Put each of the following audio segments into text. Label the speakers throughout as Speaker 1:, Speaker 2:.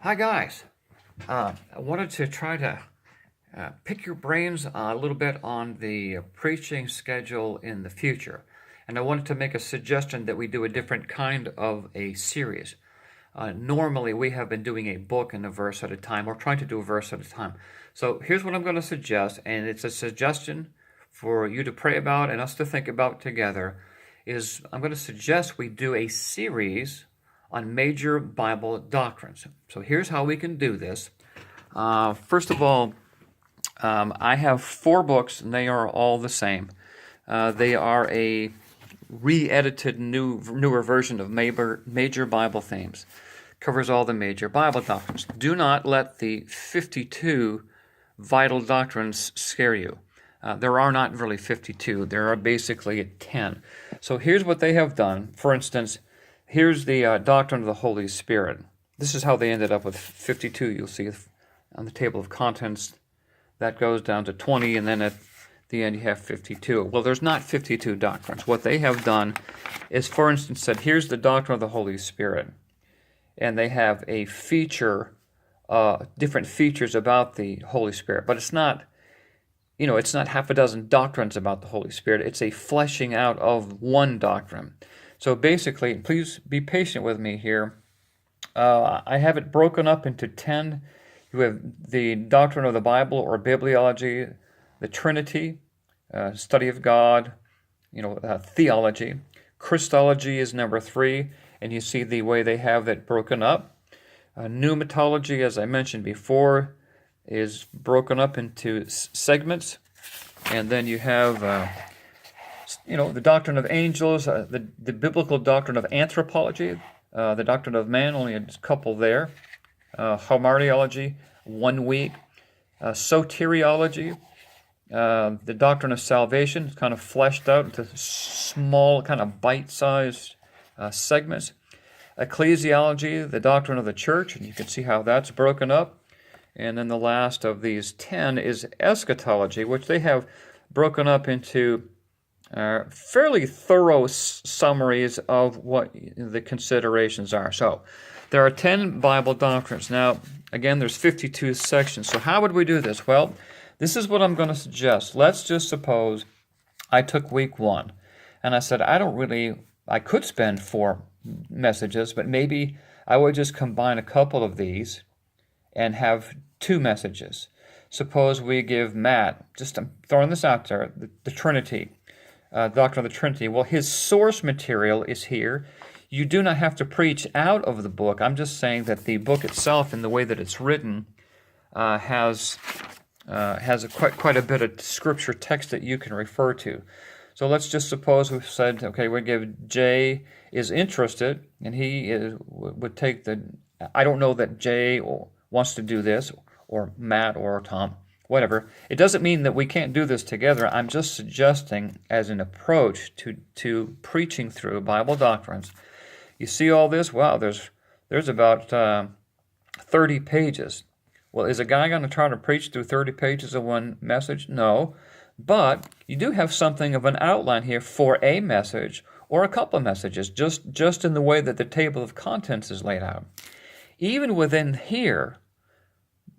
Speaker 1: Hi guys. I wanted to try to pick your brains a little bit on the preaching schedule in the future. And I wanted to make a suggestion that we do a different kind of a series. Normally we have been doing a book and a verse at a time, or trying to do a verse at a time. So here's what I'm going to suggest, and it's a suggestion for you to pray about and us to think about together, is I'm going to suggest we do a series on major Bible doctrines. So here's how we can do this. First of all, I have 4 books, and they are all the same. They are a re-edited, newer version of major Bible themes. Covers all the major Bible doctrines. Do not let the 52 vital doctrines scare you. There are not really 52. There are basically 10. So here's what they have done. For instance, here's the doctrine of the Holy Spirit. This is how they ended up with 52. You'll see on the table of contents that goes down to 20, and then at the end you have 52. Well, there's not 52 doctrines. What they have done is, for instance, said, here's the doctrine of the Holy Spirit. And they have a feature, different features about the Holy Spirit. But it's not, it's not half a dozen doctrines about the Holy Spirit. It's a fleshing out of one doctrine. So basically, please be patient with me here. I have it broken up into 10. You have the doctrine of the Bible or bibliology, the Trinity, study of God, theology. Christology is number 3, and you see the way they have that broken up. Pneumatology, as I mentioned before, is broken up into segments, and then you have the doctrine of angels, the biblical doctrine of anthropology, the doctrine of man, only a couple there. Hamartiology, 1 week. Soteriology, the doctrine of salvation, is kind of fleshed out into small, kind of bite-sized segments. Ecclesiology, the doctrine of the church, and you can see how that's broken up. And then the last of these 10 is eschatology, which they have broken up into fairly thorough summaries of what the considerations are. So there are 10 Bible doctrines. Now, again, there's 52 sections. So how would we do this? Well, this is what I'm going to suggest. Let's just suppose I took week 1, and I said, I could spend 4 messages, but maybe I would just combine a couple of these and have 2 messages. Suppose we give Matt, I'm throwing this out there, the Trinity, doctrine of the Trinity. Well, his source material is here. You do not have to preach out of the book. I'm just saying that the book itself, in the way that it's written, has quite a bit of scripture text that you can refer to. So let's just suppose we've said, okay, we give Jay is interested, and he would take I don't know that Jay wants to do this, or Matt or Tom, whatever. It doesn't mean that we can't do this together. I'm just suggesting as an approach to preaching through Bible doctrines. You see all this? Wow, there's about 30 pages. Well, is a guy going to try to preach through 30 pages of one message? No. But you do have something of an outline here for a message or a couple of messages, just in the way that the table of contents is laid out. Even within here,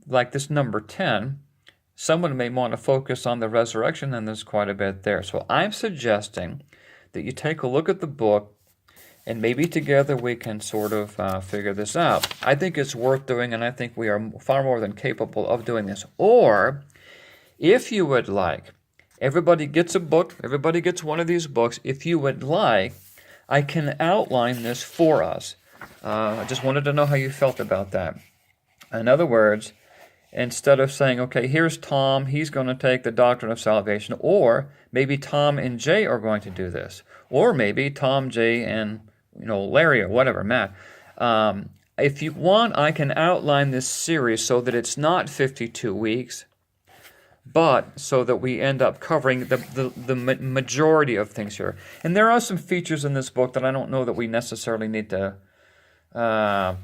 Speaker 1: like this number 10, someone may want to focus on the resurrection, and there's quite a bit there. So I'm suggesting that you take a look at the book, and maybe together we can sort of figure this out. I think it's worth doing, and I think we are far more than capable of doing this. Or, if you would like, everybody gets a book, everybody gets one of these books. If you would like, I can outline this for us. I just wanted to know how you felt about that. In other words, instead of saying, okay, here's Tom, he's going to take the doctrine of salvation, or maybe Tom and Jay are going to do this, or maybe Tom, Jay, and Larry or whatever, Matt. If you want, I can outline this series so that it's not 52 weeks, but so that we end up covering the majority of things here. And there are some features in this book that I don't know that we necessarily need to, the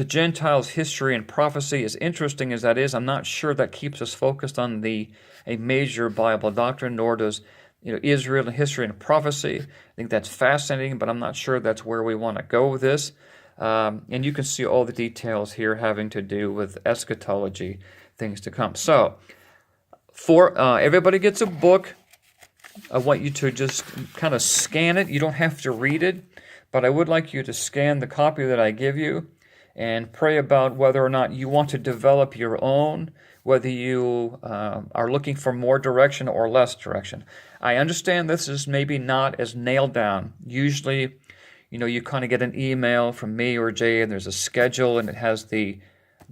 Speaker 1: Gentiles' history and prophecy, as interesting as that is, I'm not sure that keeps us focused on a major Bible doctrine, nor does Israel and history and prophecy. I think that's fascinating, but I'm not sure that's where we want to go with this. And you can see all the details here having to do with eschatology, things to come. So, for everybody gets a book. I want you to just kind of scan it. You don't have to read it, but I would like you to scan the copy that I give you and pray about whether or not you want to develop your own, whether you are looking for more direction or less direction. I understand this is maybe not as nailed down. Usually, you kind of get an email from me or Jay, and there's a schedule, and it has the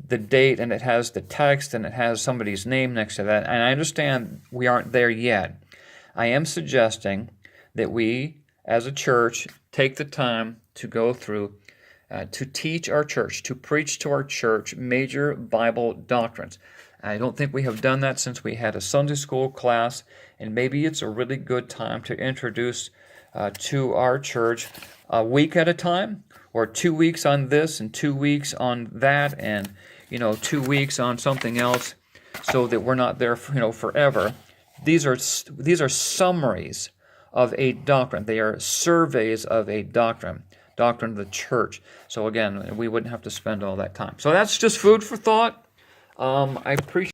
Speaker 1: date, and it has the text, and it has somebody's name next to that. And I understand we aren't there yet. I am suggesting that we, as a church, take the time to go through, to teach our church, to preach to our church major Bible doctrines. I don't think we have done that since we had a Sunday school class, and maybe it's a really good time to introduce to our church a week at a time, or 2 weeks on this and 2 weeks on that, and 2 weeks on something else, so that we're not there forever. These are summaries of a doctrine. They are surveys of a doctrine of the church. So again, we wouldn't have to spend all that time. So that's just food for thought. I appreciate